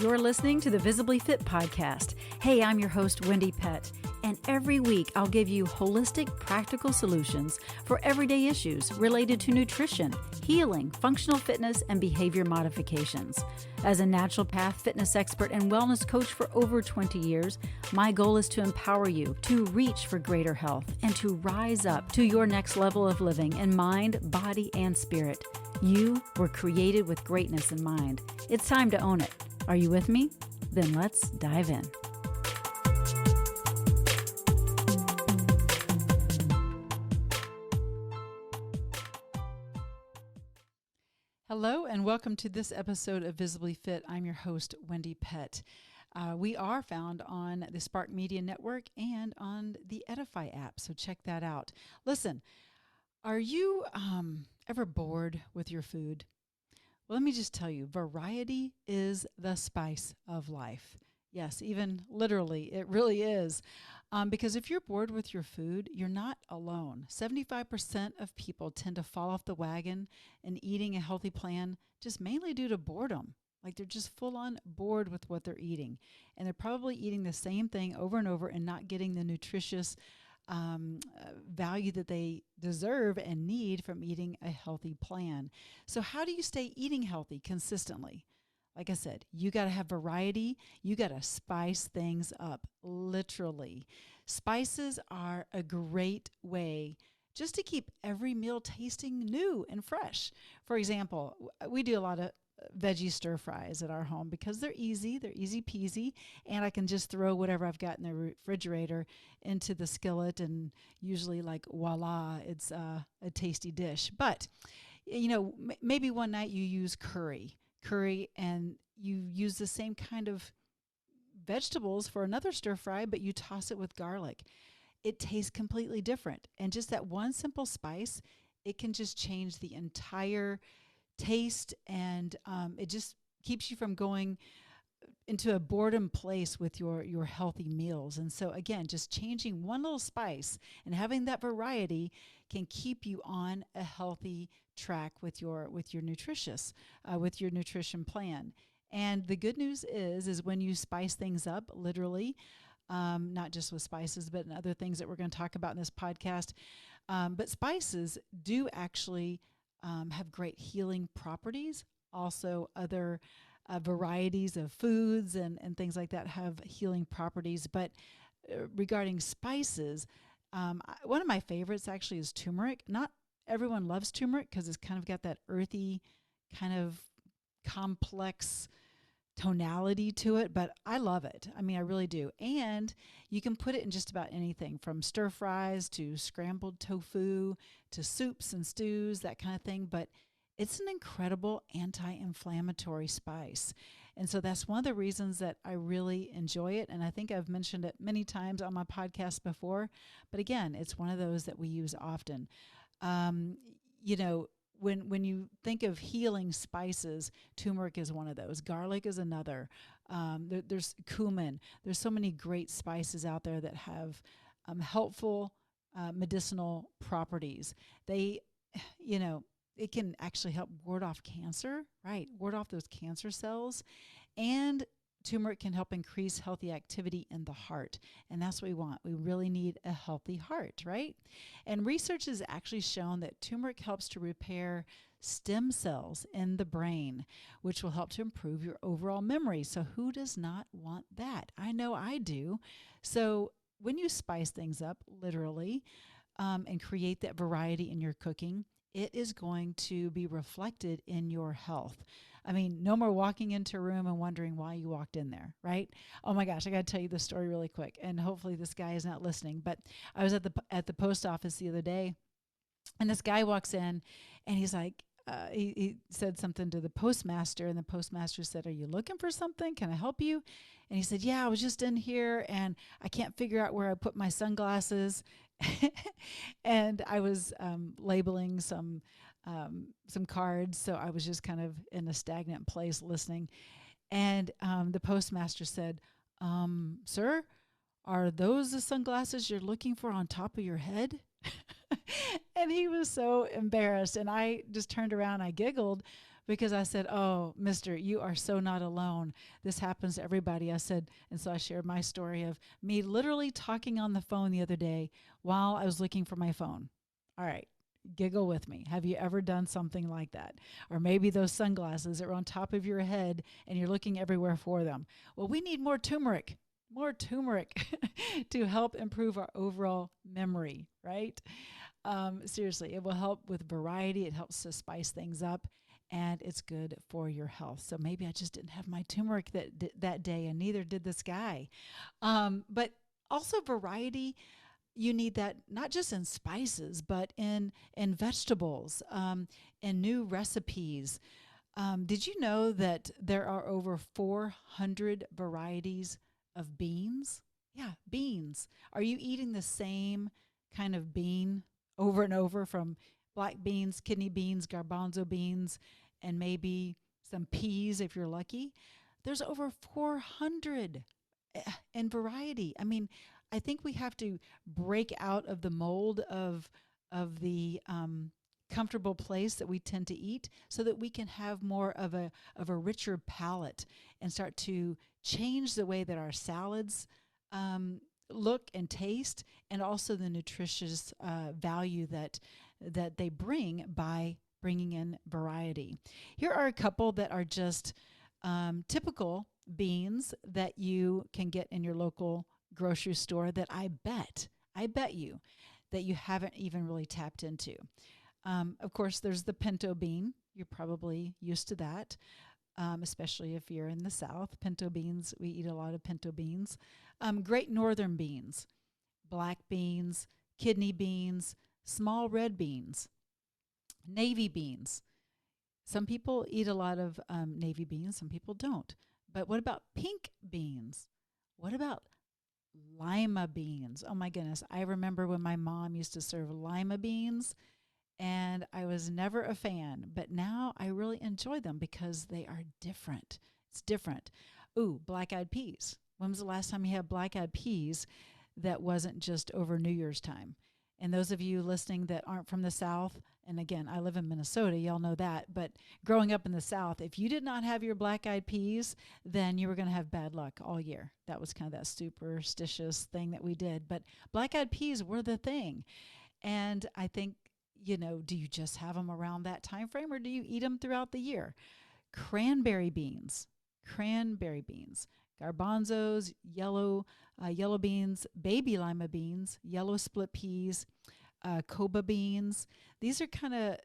You're listening to the Visibly Fit podcast. Hey, I'm your host, Wendie Pett, and every week I'll give you holistic, practical solutions for everyday issues related to nutrition, healing, functional fitness, and behavior modifications. As a naturopath, fitness expert, and wellness coach for over 20 years, my goal is to empower you to reach for greater health and to rise up to your next level of living in mind, body, and spirit. You were created with greatness in mind. It's time to own it. Are you with me? Then let's dive in. Hello and welcome to this episode of Visibly Fit. I'm your host, Wendie Pett. We are found on the Spark Media Network and on the Edify app, so check that out. Listen, are you ever bored with your food? Well, let me just tell you, variety is the spice of life. Yes, even literally, it really is. Because if you're bored with your food, you're not alone. 75% of people tend to fall off the wagon in eating a healthy plan just mainly due to boredom. Like they're just full on bored with what they're eating. And they're probably eating the same thing over and over and not getting the nutritious value that they deserve and need from eating a healthy plan. So how do you stay eating healthy consistently? Like I said, you got to have variety. You got to spice things up, literally. Spices are a great way just to keep every meal tasting new and fresh. For example, we do a lot of veggie stir fries at our home because they're easy peasy, and I can just throw whatever I've got in the refrigerator into the skillet, and usually like voila, it's a tasty dish. But you know, maybe one night you use curry and you use the same kind of vegetables for another stir fry, but you toss it with garlic. It tastes completely different, and just that one simple spice, it can just change the entire taste, and it just keeps you from going into a boredom place with your healthy meals. And so again, just changing one little spice and having that variety can keep you on a healthy track with your nutrition plan. And the good news is when you spice things up, literally, not just with spices, but in other things that we're going to talk about in this podcast. But spices do actually have great healing properties. Also, other varieties of foods and things like that have healing properties. But regarding spices, one of my favorites actually is turmeric. Not everyone loves turmeric because it's kind of got that earthy, kind of complex tonality to it, but I love it. I mean, I really do. And you can put it in just about anything, from stir fries to scrambled tofu to soups and stews, that kind of thing. But it's an incredible anti-inflammatory spice. And so that's one of the reasons that I really enjoy it. And I think I've mentioned it many times on my podcast before. But again, it's one of those that we use often. When you think of healing spices, turmeric is one of those. Garlic is another. There's cumin. There's so many great spices out there that have helpful medicinal properties. It can actually help ward off cancer, right? Ward off those cancer cells. And turmeric can help increase healthy activity in the heart. And that's what we want. We really need a healthy heart, right? And research has actually shown that turmeric helps to repair stem cells in the brain, which will help to improve your overall memory. So who does not want that? I know I do. So when you spice things up, literally, and create that variety in your cooking, it is going to be reflected in your health. I mean, no more walking into a room and wondering why you walked in there, right? Oh my gosh, I got to tell you this story really quick, and hopefully this guy is not listening. But I was at the post office the other day, and this guy walks in, and he's like, he said something to the postmaster, and the postmaster said, "Are you looking for something? Can I help you?" And he said, "Yeah, I was just in here, and I can't figure out where I put my sunglasses." And I was labeling some cards, so I was just kind of in a stagnant place listening. And the postmaster said, "Sir, are those the sunglasses you're looking for on top of your head?" And he was so embarrassed, and I just turned around, I giggled, because I said, "Oh, mister, you are so not alone. This happens to everybody." I said, and so I shared my story of me literally talking on the phone the other day while I was looking for my phone. All right, giggle with me. Have you ever done something like that? Or maybe those sunglasses are on top of your head and you're looking everywhere for them. Well, we need more turmeric to help improve our overall memory, right? Seriously, it will help with variety. It helps to spice things up, and it's good for your health. So maybe I just didn't have my turmeric that day, and neither did this guy. But also variety. You need that not just in spices, but in vegetables, in new recipes. Did you know that there are over 400 varieties of beans? Yeah, beans. Are you eating the same kind of bean over and over, from black beans, kidney beans, garbanzo beans, and maybe some peas if you're lucky? There's over 400 in variety. I mean, I think we have to break out of the mold of the comfortable place that we tend to eat, so that we can have more of a richer palate and start to change the way that our salads look and taste, and also the nutritious value that they bring by bringing in variety. Here are a couple that are just typical beans that you can get in your local grocery store that I bet you that you haven't even really tapped into. Of course, there's the pinto bean. You're probably used to that, especially if you're in the South. Pinto beans, we eat a lot of pinto beans. Great northern beans, black beans, kidney beans, small red beans, navy beans. Some people eat a lot of navy beans, some people don't. But what about pink beans? What about lima beans? Oh my goodness. I remember when my mom used to serve lima beans, and I was never a fan, but now I really enjoy them because they are different. It's different. Ooh, black-eyed peas. When was the last time you had black-eyed peas that wasn't just over New Year's time? And those of you listening that aren't from the South, and again, I live in Minnesota, y'all know that, but growing up in the South, if you did not have your black-eyed peas, then you were going to have bad luck all year. That was kind of that superstitious thing that we did. But black-eyed peas were the thing. And I think, do you just have them around that time frame, or do you eat them throughout the year? Cranberry beans, garbanzos, yellow beans, baby lima beans, yellow split peas, coba beans. These are kind of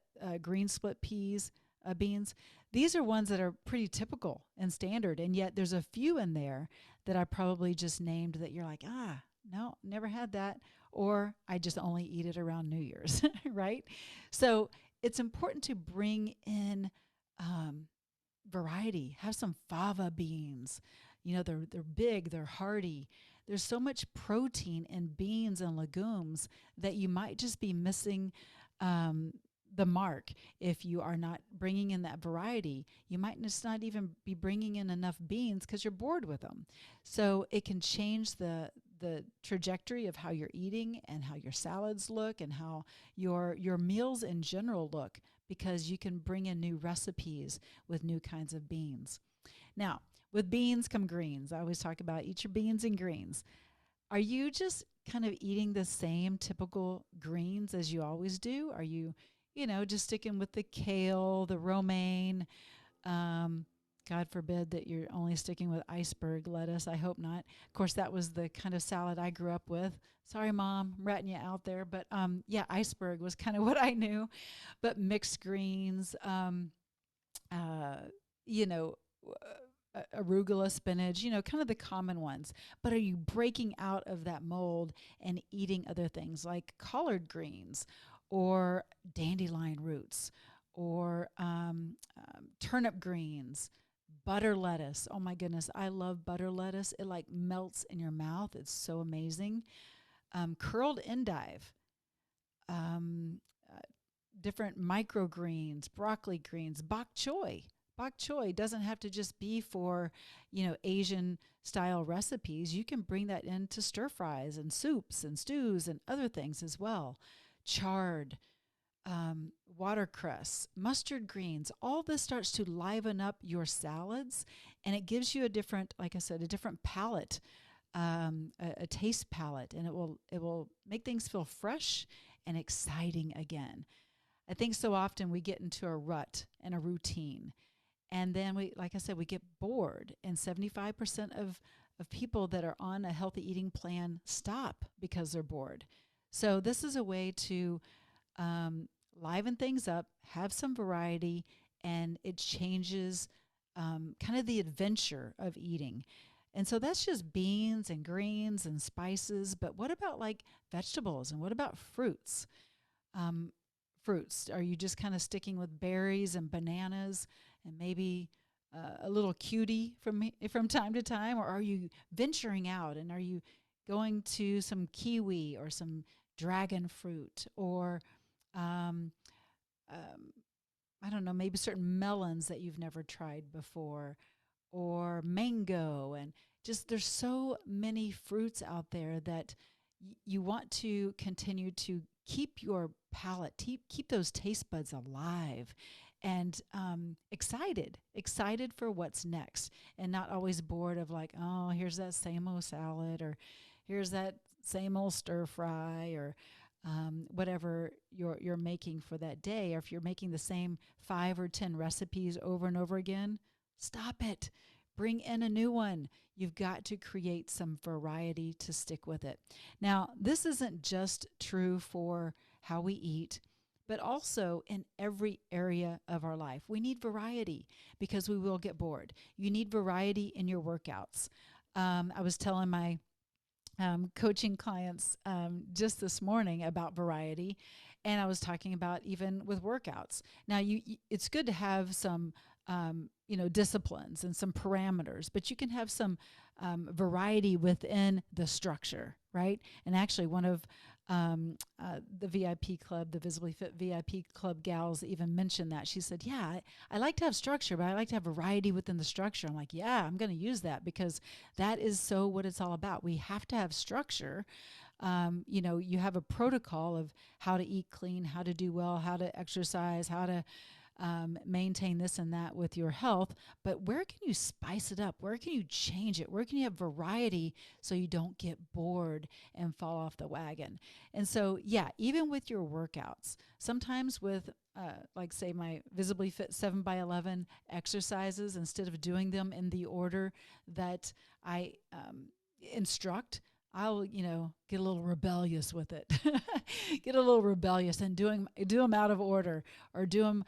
green split peas, beans. These are ones that are pretty typical and standard, and yet there's a few in there that I probably just named that you're like, no, never had that, or I just only eat it around New Year's, right? So it's important to bring in variety. Have some fava beans. They're big, they're hearty. There's so much protein in beans and legumes that you might just be missing the mark if you are not bringing in that variety. You might just not even be bringing in enough beans because you're bored with them. So it can change the trajectory of how you're eating and how your salads look and how your meals in general look, because you can bring in new recipes with new kinds of beans. Now, with beans come greens. I always talk about eat your beans and greens. Are you just kind of eating the same typical greens as you always do? Are you, just sticking with the kale, the romaine? God forbid that you're only sticking with iceberg lettuce. I hope not. Of course, that was the kind of salad I grew up with. Sorry, Mom, I'm ratting you out there. But iceberg was kind of what I knew. But mixed greens, you know, arugula, spinach, kind of the common ones. But are you breaking out of that mold and eating other things like collard greens or dandelion roots or turnip greens, butter lettuce? Oh my goodness, I love butter lettuce. It like melts in your mouth. It's so amazing. Curled endive, um, uh, different microgreens, broccoli greens, bok choy. Bok choy doesn't have to just be for, Asian style recipes. You can bring that into stir fries and soups and stews and other things as well. Chard, watercress, mustard greens, all this starts to liven up your salads, and it gives you a different, like I said, a different palate, a taste palette, and it will make things feel fresh and exciting again. I think so often we get into a rut and a routine, and then we, like I said, we get bored, and 75% of people that are on a healthy eating plan stop because they're bored. So this is a way to um, liven things up, have some variety, and it changes kind of the adventure of eating. And so that's just beans and greens and spices. But what about like vegetables, and what about fruits? Um, Fruits, are you just kind of sticking with berries and bananas and maybe a little cutie from time to time, or are you venturing out and are you going to some kiwi or some dragon fruit, or um, um, I don't know, maybe certain melons that you've never tried before, or mango, and just there's so many fruits out there that you want to continue to keep your palate, keep those taste buds alive, and excited for what's next, and not always bored of like, oh, here's that same old salad, or here's that same old stir fry, or whatever you're making for that day. Or if you're making the same 5 or 10 recipes over and over again, stop it. Bring in a new one. You've got to create some variety to stick with it. Now, this isn't just true for how we eat, but also in every area of our life. We need variety because we will get bored. You need variety in your workouts. I was telling my coaching clients just this morning about variety, and I was talking about even with workouts. Now, it's good to have some disciplines and some parameters, but you can have some variety within the structure, right? And actually, one of the VIP club, the Visibly Fit VIP club gals, even mentioned that. She said, yeah, I like to have structure, but I like to have variety within the structure. I'm like, yeah, I'm going to use that because that is so what it's all about. We have to have structure. You have a protocol of how to eat clean, how to do well, how to exercise, how to maintain this and that with your health. But where can you spice it up? Where can you change it? Where can you have variety so you don't get bored and fall off the wagon? And so, yeah, even with your workouts, sometimes with like say my Visibly Fit 7x11 exercises, instead of doing them in the order that I instruct, I'll, get a little rebellious with it, get a little rebellious and do them out of order, or do them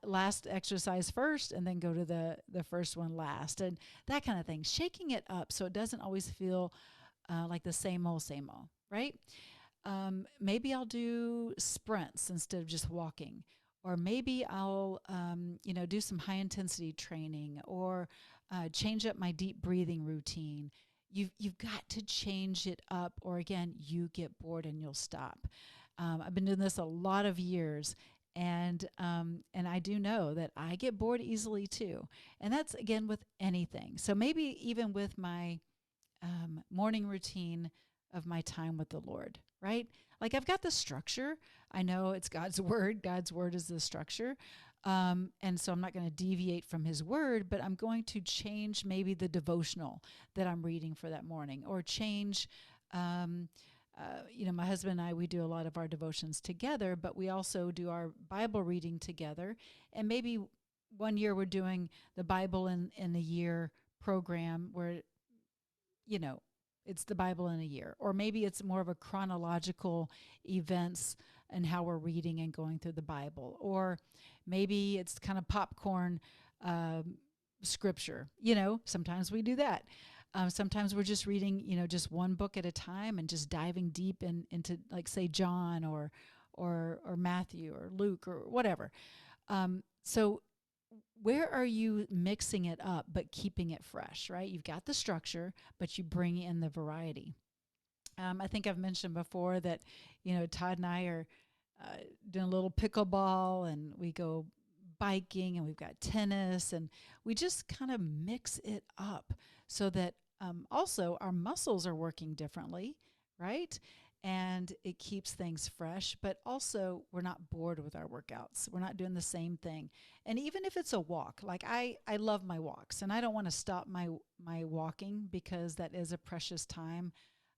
last exercise first and then go to the first one last, and that kind of thing, shaking it up so it doesn't always feel like the same old, right? Maybe I'll do sprints instead of just walking, or maybe I'll, do some high intensity training, or change up my deep breathing routine. You've got to change it up, or again, you get bored and you'll stop. I've been doing this a lot of years, and I do know that I get bored easily too. And that's again with anything. So maybe even with my morning routine of my time with the Lord, right? Like I've got the structure. I know it's God's word. God's word is the structure. And so I'm not going to deviate from his word, but I'm going to change maybe the devotional that I'm reading for that morning, or change, my husband and I, we do a lot of our devotions together, but we also do our Bible reading together. And maybe one year we're doing the Bible in a year program where, it's the Bible in a year, or maybe it's more of a chronological events and how we're reading and going through the Bible, or maybe it's kind of popcorn scripture. Sometimes we do that. Sometimes we're just reading, just one book at a time and just diving deep into, like, say, John or Matthew or Luke or whatever. So where are you mixing it up but keeping it fresh, right? You've got the structure, but you bring in the variety. I think I've mentioned before that, Todd and I are doing a little pickleball, and we go biking, and we've got tennis, and we just kind of mix it up so that also our muscles are working differently, right? and it keeps things fresh, but also we're not bored with our workouts. We're not doing the same thing. And even if it's a walk, like I love my walks and I don't want to stop my walking because that is a precious time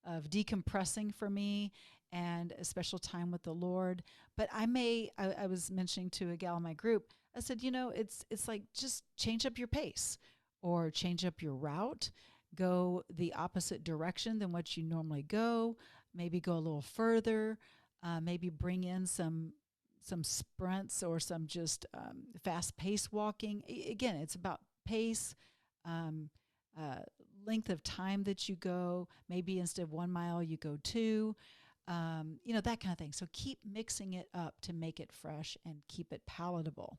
of decompressing for me and a special time with the Lord. But I was mentioning to a gal in my group, I said, it's like just change up your pace or change up your route, go the opposite direction than what you normally go, maybe go a little further, maybe bring in some sprints or some just fast pace walking. Again, it's about pace, um, uh, length of time that you go. Maybe instead of 1 mile, you go 2. That kind of thing. So keep mixing it up to make it fresh and keep it palatable.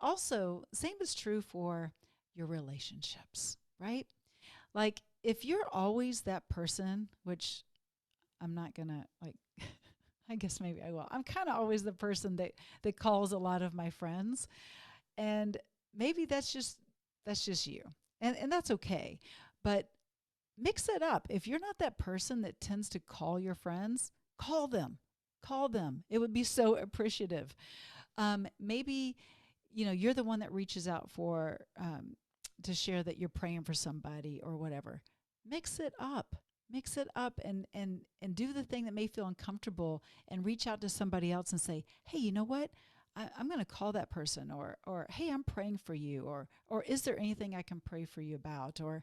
Also, same is true for your relationships, right? Like if you're always that person, which I'm not gonna like, I guess maybe I will. I'm kind of always the person that calls a lot of my friends, and maybe that's just you, and that's okay. But mix it up. If you're not that person that tends to call your friends, call them. Call them. It would be so appreciative. Maybe you're the one that reaches out for to share that you're praying for somebody or whatever. Mix it up. Mix it up and do the thing that may feel uncomfortable and reach out to somebody else and say, hey, you know what? I'm going to call that person, or hey, I'm praying for you, or is there anything I can pray for you about? Or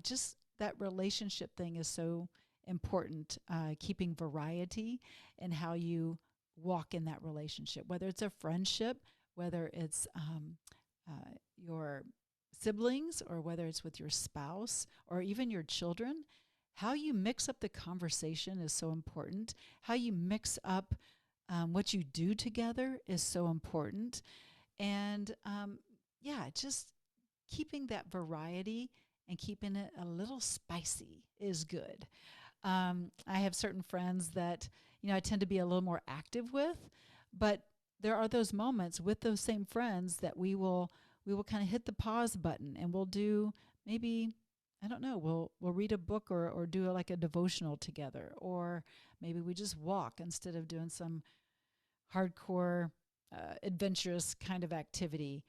just that relationship thing is so important. Keeping variety in how you walk in that relationship, whether it's a friendship, whether it's your siblings, or whether it's with your spouse or even your children. How you mix up the conversation is so important. How you mix up what you do together is so important. And just keeping that variety and keeping it a little spicy is good. I have certain friends that, I tend to be a little more active with, but there are those moments with those same friends that we will kind of hit the pause button and we'll do maybe, I don't know, we'll read a book or do like a devotional together, or maybe we just walk instead of doing some hardcore adventurous kind of activity.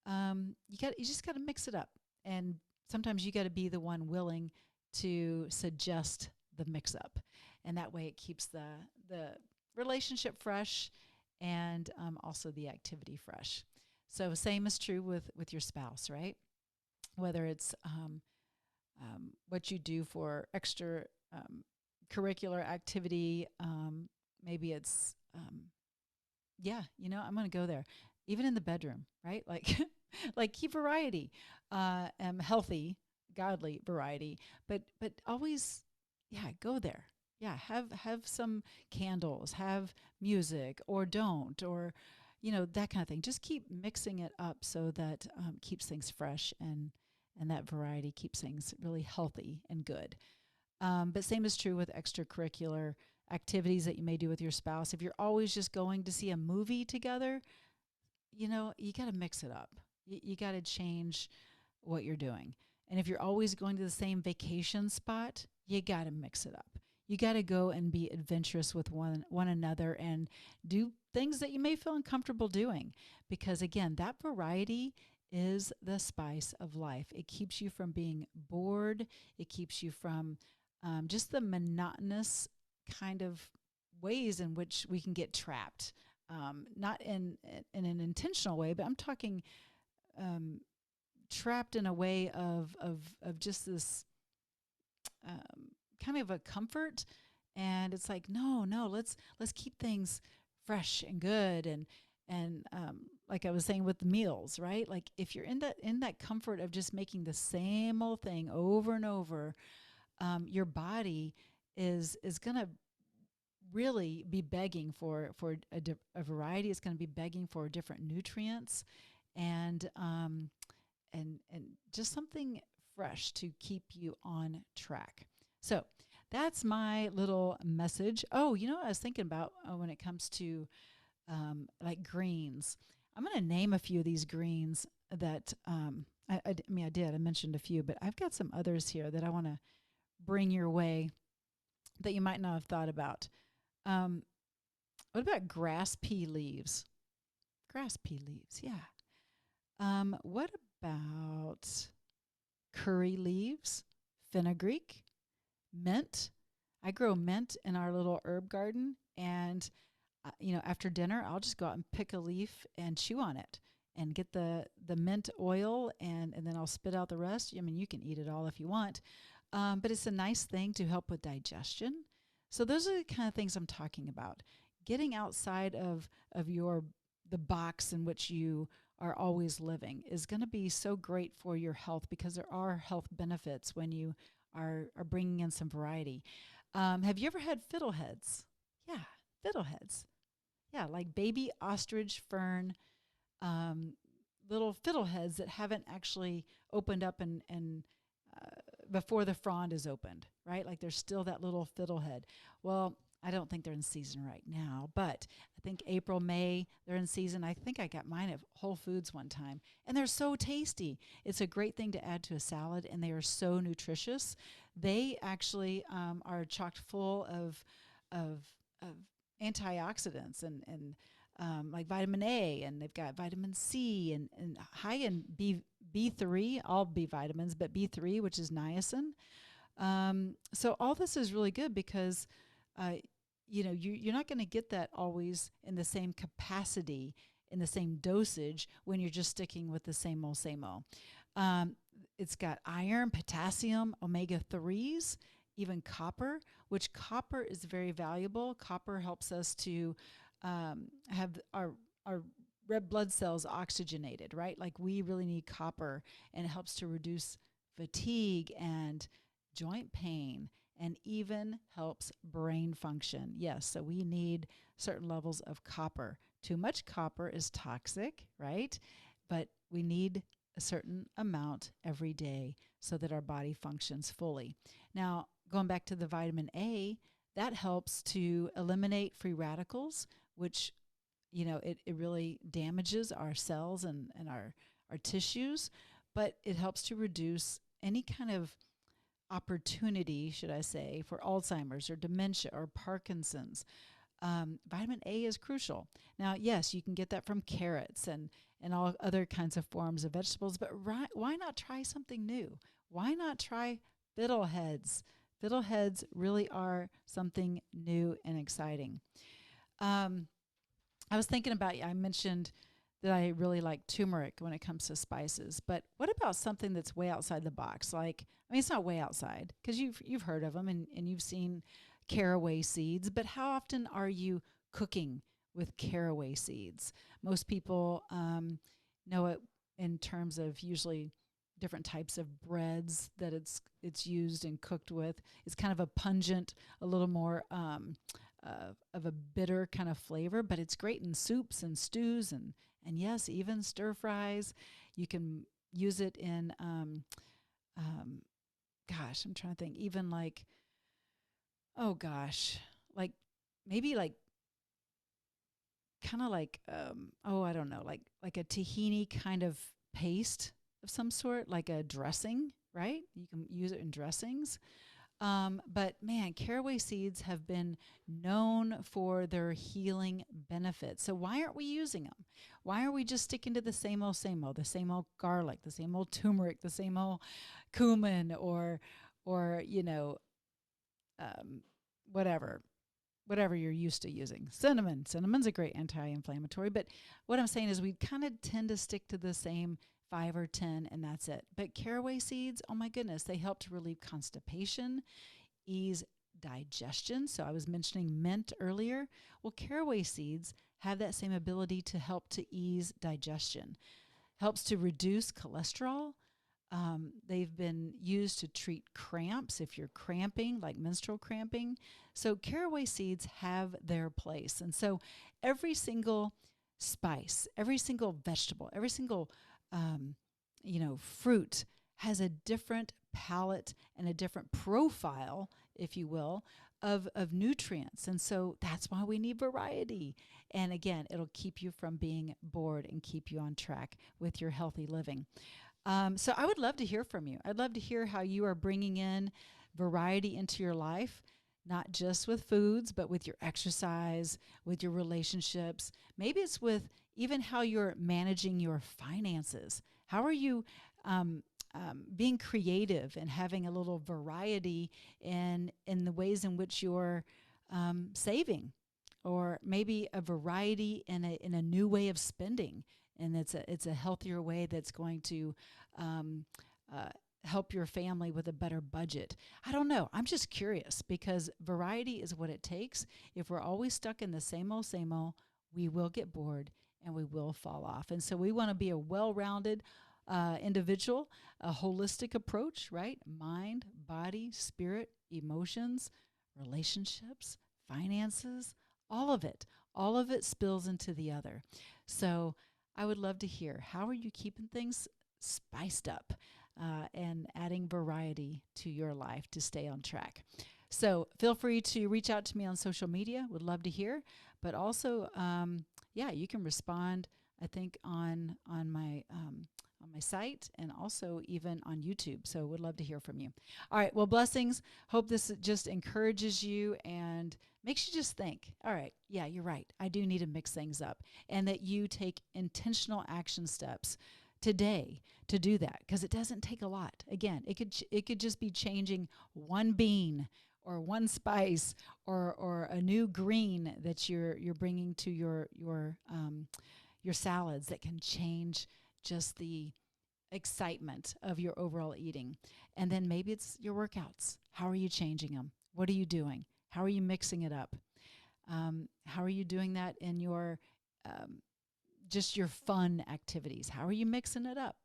You just got to mix it up, and sometimes you got to be the one willing to suggest the mix up, and that way it keeps the relationship fresh and also the activity fresh. So same is true with your spouse, right? Whether it's what you do for extra curricular activity, maybe it's I'm going to go there. Even in the bedroom, right? Like, like keep variety, healthy, godly variety, but always, go there. Yeah, have some candles, have music, or don't, or that kind of thing. Just keep mixing it up so that keeps things fresh, and that variety keeps things really healthy and good. But same is true with extracurricular activities that you may do with your spouse. If you're always just going to see a movie together, you got to mix it up. You got to change what you're doing. And if you're always going to the same vacation spot, you got to mix it up. You got to go and be adventurous with one another and do things that you may feel uncomfortable doing. Because again, that variety is the spice of life. It keeps you from being bored. It keeps you from just the monotonous kind of ways in which we can get trapped. Not in an intentional way, but I'm talking trapped in a way of just this kind of a comfort. And it's like, no, let's keep things fresh and good. And like I was saying with the meals, right? Like if you're in that comfort of just making the same old thing over and over, your body is going to really be begging for a variety. It's going to be begging for different nutrients and just something fresh to keep you on track. So that's my little message. Oh, I was thinking about when it comes to like greens. I'm going to name a few of these greens that I mentioned a few, but I've got some others here that I want to bring your way that you might not have thought about. Um, what about grass pea leaves? Grass pea leaves, yeah. What about curry leaves, fenugreek, mint? I grow mint in our little herb garden, and after dinner, I'll just go out and pick a leaf and chew on it and get the mint oil, and then I'll spit out the rest. I mean, you can eat it all if you want, but it's a nice thing to help with digestion. So those are the kind of things I'm talking about. Getting outside of the box in which you are always living is going to be so great for your health, because there are health benefits when you are bringing in some variety. Have you ever had fiddleheads? Yeah, fiddleheads. Yeah, like baby ostrich fern, um, little fiddleheads that haven't actually opened up and before the frond is opened, right? Like there's still that little fiddlehead. Well, I don't think they're in season right now, but I think April, May, they're in season. I think I got mine at Whole Foods one time, and they're so tasty. It's a great thing to add to a salad, and they are so nutritious. They actually are chocked full of, of antioxidants and like vitamin A, and they've got vitamin C and high in B3, all B vitamins, but B3, which is niacin. So all this is really good because you're not going to get that always in the same capacity, in the same dosage, when you're just sticking with the same old, same old. It's got iron, potassium, omega-3s, even copper, which copper is very valuable. Copper helps us to have our red blood cells oxygenated, right? Like we really need copper, and it helps to reduce fatigue and joint pain, and even helps brain function. Yes, so we need certain levels of copper. Too much copper is toxic, right? But we need a certain amount every day so that our body functions fully. Now, going back to the vitamin A, that helps to eliminate free radicals, which, it really damages our cells and our tissues, but it helps to reduce any kind of opportunity, should I say, for Alzheimer's or dementia or Parkinson's. Vitamin A is crucial. Now, yes, you can get that from carrots and all other kinds of forms of vegetables, but why not try something new? Why not try fiddleheads? Fiddleheads really are something new and exciting. I was thinking about, I mentioned that I really like turmeric when it comes to spices, but what about something that's way outside the box? Like, I mean, it's not way outside because you've heard of them and you've seen caraway seeds, but how often are you cooking with caraway seeds? Most people know it in terms of usually different types of breads that it's used and cooked with. It's kind of a pungent, a little more of a bitter kind of flavor, but it's great in soups and stews and yes, even stir fries. You can use it in, gosh, I'm trying to think, even like, oh gosh, like maybe like kind of like, I don't know, like a tahini kind of paste of some sort, like a dressing, right? You can use it in dressings. But man, caraway seeds have been known for their healing benefits. So why aren't we using them? Why are we just sticking to the same old, the same old garlic, the same old turmeric, the same old cumin, or whatever you're used to using. Cinnamon's a great anti-inflammatory. But what I'm saying is we kind of tend to stick to the same 5 or 10, and that's it. But caraway seeds, oh my goodness, they help to relieve constipation, ease digestion. So I was mentioning mint earlier. Well, caraway seeds have that same ability to help to ease digestion, helps to reduce cholesterol. They've been used to treat cramps if you're cramping, like menstrual cramping. So caraway seeds have their place. And so every single spice, every single vegetable, every single fruit has a different palette and a different profile, if you will, of nutrients. And so that's why we need variety. And again, it'll keep you from being bored and keep you on track with your healthy living. So I would love to hear from you. I'd love to hear how you are bringing in variety into your life. not just with foods, but with your exercise, with your relationships. Maybe it's with even how you're managing your finances. How are you being creative and having a little variety in the ways in which you're saving, or maybe a variety in a new way of spending, and it's a healthier way that's going to help your family with a better budget. I don't know. I'm just curious, because variety is what it takes. If we're always stuck in the same old, we will get bored and we will fall off. And so we want to be a well-rounded individual, a holistic approach, right? Mind, body, spirit, emotions, relationships, finances, all of it. All of it spills into the other. So I would love to hear, how are you keeping things spiced up and adding variety to your life to stay on track? So feel free to reach out to me on social media. Would love to hear. But also, you can respond, I think, on my site, and also even on YouTube. So would love to hear from you. All right. Well, blessings. Hope this just encourages you and makes you just think, all right, yeah, you're right. I do need to mix things up, and that you take intentional action steps today to do that, because it doesn't take a lot. Again, it could just be changing one bean or one spice or a new green that you're bringing to your salads, that can change just the excitement of your overall eating. And then maybe it's your workouts. How are you changing them? What are you doing? How are you mixing it up? How are you doing that in your just your fun activities? How are you mixing it up?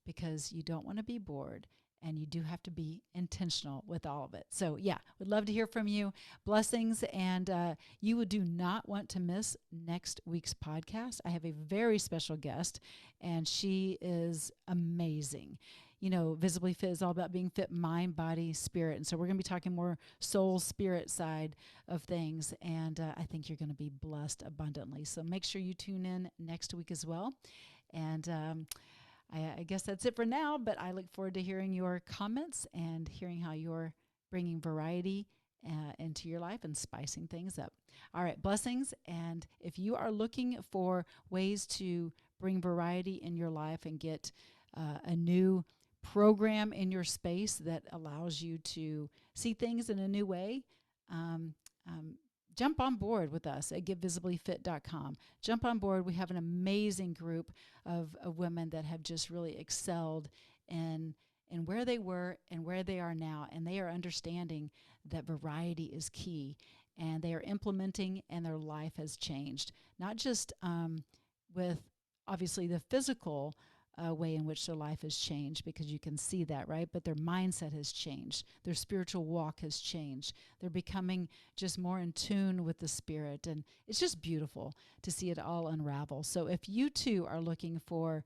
Because you don't want to be bored, and you do have to be intentional with all of it. So yeah, would love to hear from you. Blessings. And you do not want to miss next week's podcast. I have a very special guest, and she is amazing. You know, Visibly Fit is all about being fit, mind, body, spirit. And so we're going to be talking more soul, spirit side of things. And I think you're going to be blessed abundantly. So make sure you tune in next week as well. And I guess that's it for now, but I look forward to hearing your comments and hearing how you're bringing variety into your life and spicing things up. All right, blessings. And if you are looking for ways to bring variety in your life and get a new program in your space that allows you to see things in a new way, jump on board with us at getvisiblyfit.com. Jump on board. We have an amazing group of women that have just really excelled in where they were and where they are now. And they are understanding that variety is key. And they are implementing, and their life has changed. Not just with, obviously, the physical way in which their life has changed, because you can see that, right? But their mindset has changed. Their spiritual walk has changed. They're becoming just more in tune with the Spirit. And it's just beautiful to see it all unravel. So if you too are looking for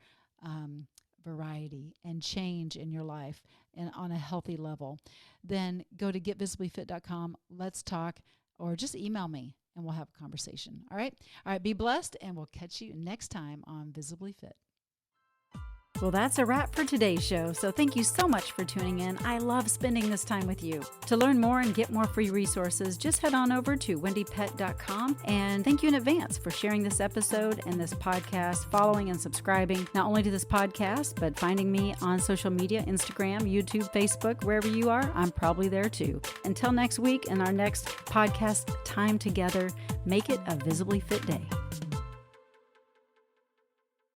variety and change in your life and on a healthy level, then go to getvisiblyfit.com. Let's talk, or just email me and we'll have a conversation. All right. All right. Be blessed, and we'll catch you next time on Visibly Fit. Well, that's a wrap for today's show. So thank you so much for tuning in. I love spending this time with you. To learn more and get more free resources, just head on over to wendiepett.com. And thank you in advance for sharing this episode and this podcast, following and subscribing, not only to this podcast, but finding me on social media, Instagram, YouTube, Facebook, wherever you are, I'm probably there too. Until next week and our next podcast time together, make it a Visibly Fit day.